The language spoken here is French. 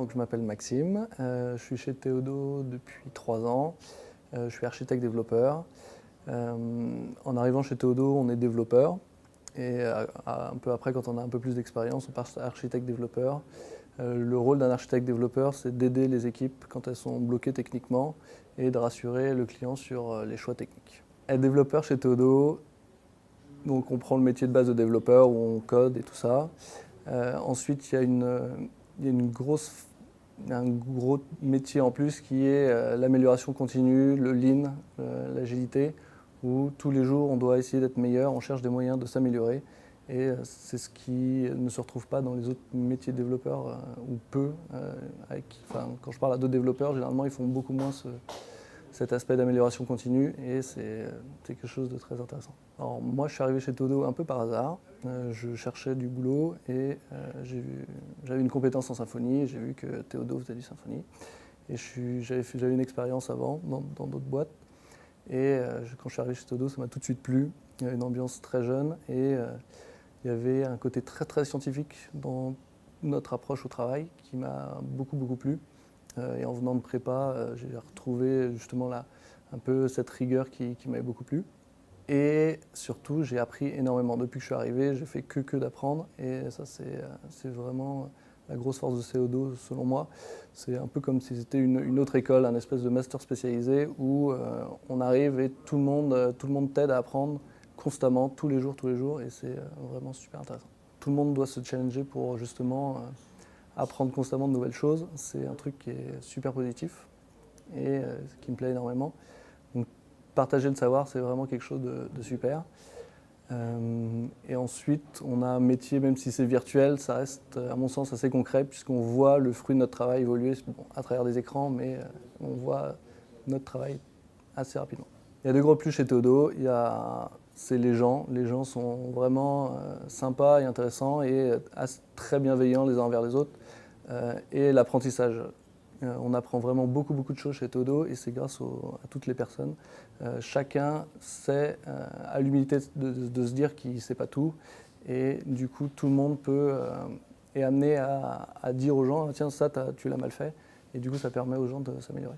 donc je m'appelle Maxime, je suis chez Théodo depuis 3 ans, je suis architecte développeur. En arrivant chez Théodo, on est développeur et un peu après, quand on a un peu plus d'expérience, on passe architecte développeur. Le rôle d'un architecte développeur, c'est d'aider les équipes quand elles sont bloquées techniquement et de rassurer le client sur les choix techniques. Être développeur chez Théodo, donc on prend le métier de base de développeur où on code et tout ça. Ensuite, il y a un gros métier en plus qui est l'amélioration continue, le lean, l'agilité, où tous les jours on doit essayer d'être meilleur, on cherche des moyens de s'améliorer. Et c'est ce qui ne se retrouve pas dans les autres métiers de développeurs, ou peu. Quand je parle à d'autres développeurs, généralement ils font beaucoup moins cet aspect d'amélioration continue et c'est quelque chose de très intéressant. Alors moi je suis arrivé chez Théodo un peu par hasard, je cherchais du boulot et j'avais une compétence en symphonie, j'ai vu que Théodo faisait du symphonie et j'avais une expérience avant dans d'autres boîtes et quand je suis arrivé chez Théodo ça m'a tout de suite plu, il y avait une ambiance très jeune et il y avait un côté très très scientifique dans notre approche au travail qui m'a beaucoup plu. Et en venant de prépa, j'ai retrouvé justement un peu cette rigueur qui m'avait beaucoup plu. Et surtout, j'ai appris énormément. Depuis que je suis arrivé, j'ai fait que d'apprendre. Et ça, c'est vraiment la grosse force de Théodo, selon moi. C'est un peu comme si c'était une autre école, un espèce de master spécialisé où on arrive et tout le monde t'aide à apprendre constamment, tous les jours. Et c'est vraiment super intéressant. Tout le monde doit se challenger pour justement apprendre constamment de nouvelles choses, c'est un truc qui est super positif et qui me plaît énormément. Donc partager le savoir, c'est vraiment quelque chose de super. Et ensuite, on a un métier, même si c'est virtuel, ça reste à mon sens assez concret puisqu'on voit le fruit de notre travail évoluer à travers des écrans, mais on voit notre travail assez rapidement. Il y a deux gros plus chez Théodo, c'est les gens. Les gens sont vraiment sympas et intéressants et très bienveillants les uns envers les autres. Et l'apprentissage. On apprend vraiment beaucoup de choses chez Théodo et c'est grâce à toutes les personnes. Chacun a l'humilité de se dire qu'il ne sait pas tout et du coup tout le monde est amené à dire aux gens tiens ça tu l'as mal fait et du coup ça permet aux gens de s'améliorer.